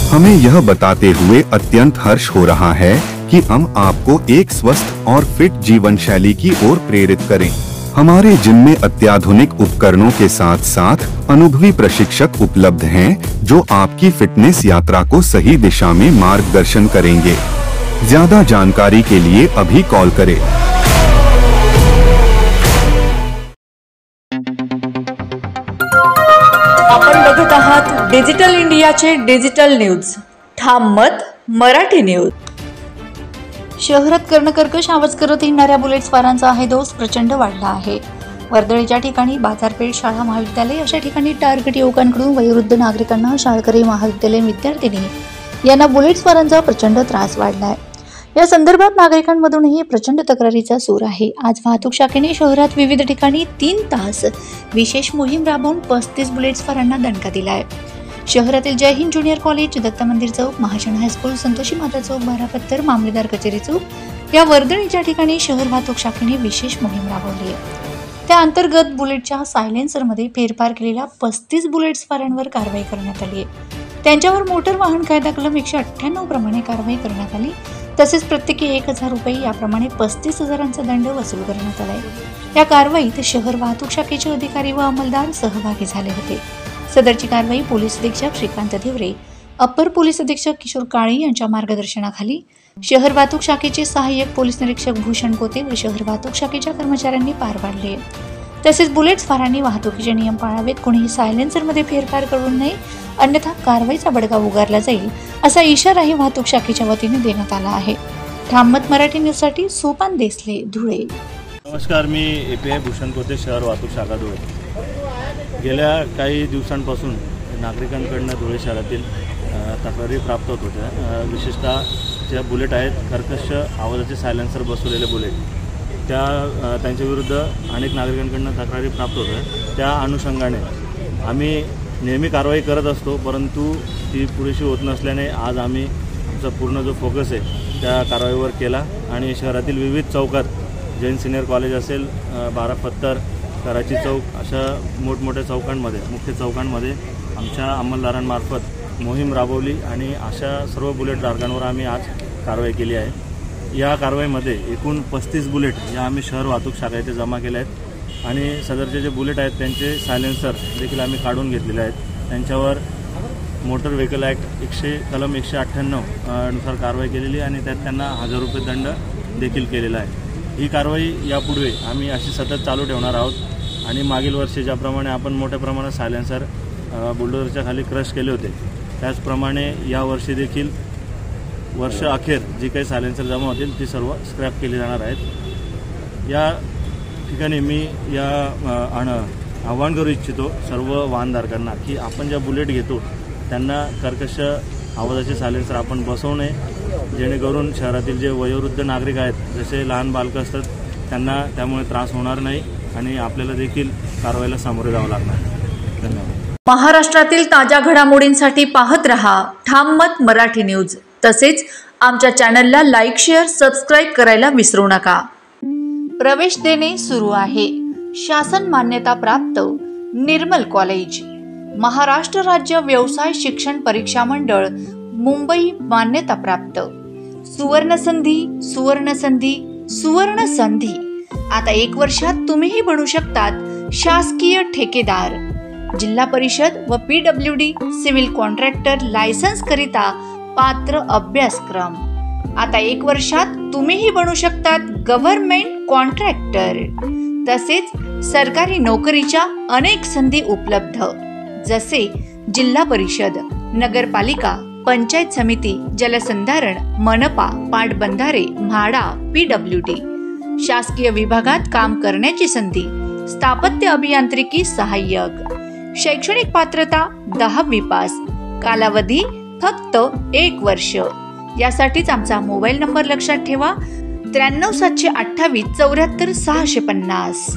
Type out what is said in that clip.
हमें यह बताते हुए अत्यंत हर्ष हो रहा है कि हम आपको एक स्वस्थ और फिट जीवन शैली की ओर प्रेरित करें। हमारे जिम में अत्याधुनिक उपकरणों के साथ साथ अनुभवी प्रशिक्षक उपलब्ध हैं, जो आपकी फिटनेस यात्रा को सही दिशा में मार्गदर्शन करेंगे। ज्यादा जानकारी के लिए अभी कॉल करें। आपण बघत आहात डिजिटल इंडियाचे डिजिटल न्यूज, ठाम मत मराठी न्यूज। शहरात कर्णकर्कश आवाज करत येणाऱ्या बुलेट स्वारांचा हैदोस प्रचंड वाढला आहे। वर्दळीच्या ठिकाणी बाजारपेठ, शाळा, महाविद्यालय अशा ठिकाणी टार्गेट युवकांकडून वयोवृद्ध नागरिकांना, शाळकरी, महाविद्यालयीन विद्यार्थिनी यांना बुलेट स्वारांचा प्रचंड त्रास वाढलाय। या संदर्भात नागरिकांमधूनही प्रचंड तक्रारीचा सूर आहे। आज वाहतूक शाखेने शहरात विविध ठिकाणी 3 तास विशेष मोहीम राबवून 35 बुलेट स्वारांना दणका दिलाय। शहरातील जय हिंद ज्युनियर कॉलेज, दत्त मंदिर चौक, महाजन हायस्कूल, संतोषी माता चौक, बारापत्तर, मामलेदार कचेरी चौक या वर्दळीच्या ठिकाणी शहर वाहतूक शाखेने विशेष मोहीम राबवली आहे। त्या अंतर्गत बुलेटच्या सायलेन्सरमध्ये फेरफार केलेल्या 35 बुलेट स्वारांवर कारवाई करण्यात आली आहे। त्यांच्यावर मोटर वाहन कायदा कलम 198 प्रमाणे कारवाई करण्यात आली। तसेच प्रत्येकी 1000 रुपये याप्रमाणे 35,000चा दंड वसूल करण्यात आलाय। या कारवाईत शहर वाहतूक शाखेचे अधिकारी व अंमलदार सहभागी झाले होते। सदरची कारवाई पोलीस अधीक्षक श्रीकांत धिवरे, अप्पर पोलीस अधीक्षक किशोर काळे यांच्या मार्गदर्शनाखाली शहर वाहतूक शाखेचे सहाय्यक पोलीस निरीक्षक भूषण कोते व शहर वाहतूक शाखेच्या कर्मचाऱ्यांनी पार पाडले। तसेच बुलेट स्वारांनी वाहतुकीचे नियम पाळावेत, कोणीही सायलेन्सरमध्ये फेरफार करू नये, अन्यथा कारवाईचा बडगा उगारला जाईल असा इशाराही वाहतूक शाखेच्या वतीने देण्यात आला आहे। ठाममत मराठी न्यूजसाठी सोपान देसले, धुळे। नमस्कार, मी API भूषण कोते, शहर वाहतूक शाखा धुळे। गेल्या काही दिवसांपासून नागरिकांकडून धुळे शहरातील तक्रारी प्राप्त होत होत्या। विशेषतः ज्या बुलेट आहेत, कर्कश आवाजाचे सायलेन्सर बसवलेले बुलेट, त्यांच्या विरुद्ध अनेक नागरिकांकडून तक्रारी प्राप्त होत्या। त्या अनुषंगाने आम्ही नेहमी कारवाई करत असतो, परंतु ती पुरेशी होत नसल्याने आज आम्ही आमचा पूर्ण जो फोकस आहे त्या कारवाईवर केला आणि शहरातील विविध चौकात, जैन सिनियर कॉलेज असेल, बारापत्तर, कराची चौक अशा मोठमोठ्या चौकांमध्ये, मुख्य चौकांमध्ये आमच्या अंमलदारांमार्फत मोहीम राबवली आणि अशा सर्व बुलेट धारकांवर आम्ही आज कारवाई केली आहे। या कारवाईमध्ये एकूण 35 बुलेट या आम्ही शहर वाहतूक शाखा येथे जमा केल्या आहेत आणि सदरचे जे बुलेट आहेत त्यांचे सायलेन्सर देखील आम्ही काढून घेतलेले आहेत। त्यांच्यावर मोटर व्हेकल ॲक्ट कलम 198 नुसार कारवाई केलेली आणि त्यात त्यांना 1000 रुपये दंड देखील केलेला आहे। ही कारवाई यापुढे आम्ही अशी सतत चालू ठेवणार आहोत आणि मागील वर्षी ज्याप्रमाणे आपण मोठ्या प्रमाणात सायलेन्सर बुलडोझरच्या खाली क्रश केले होते, त्याचप्रमाणे यावर्षी देखील वर्ष अखेर जी काही सायलेन्सर जमा होतील ती सर्व स्क्रॅप केली जाणार आहेत। या ठिकाणी मी आवाहन करू इच्छितो सर्व वाहनधारकांना की आपण ज्या बुलेट घेतो त्यांना कर्कश आवाजाचे सायलेन्सर आपण बसवू नये, जेणेकरून शहरातील जे वयोवृद्ध नागरिक आहेत, जसे लहान बालकं असतात, त्यांना त्यामुळे त्रास होणार नाही आणि आपल्याला देखील कारवाईला सामोरे जावं लागणार। धन्यवाद। महाराष्ट्रातील ताज्या घडामोडींसाठी पाहत रहा ठाम मत मराठी न्यूज। तसेच आमच्या चॅनलला लाईक, शेअर, सबस्क्राईब करायला विसरू नका। प्रवेश देणे सुरू आहे। शासन मान्यता प्राप्त निर्मल कॉलेज, महाराष्ट्र राज्य व्यवसाय शिक्षण परीक्षा मंडळ, मुंबई मान्यता प्राप्त। सुवर्ण संधी, सुवर्ण संधी, सुवर्ण संधी। आता 1 वर्षात तुम्हीही बनू शकतात शासकीय ठेकेदार। जिल्हा परिषद व PWD सिव्हिल कॉन्ट्रॅक्टर लायसन्स करिता पात्र अभ्यासक्रम। आता 1 वर्षात तुम्हीही बनू शकतात गव्हर्नमेंट कॉन्ट्रॅक्टर। तसेच सरकारी नोकरीच्या अनेक संधी उपलब्ध, जसे जिल्हा परिषद, नगरपालिका, पंचायत समिती, जलसंधारण, मनपा, पाटबंधारे, म्हाडा, PWD। शासकीय विभागात काम करण्याची संधी, स्थापत्य अभियांत्रिकी सहाय्यक। शैक्षणिक पात्रता 10वी पास, कालावधी फक्त 1 वर्ष। यासाठीच आमचा मोबाईल नंबर लक्षात ठेवा, 93 728 74 650।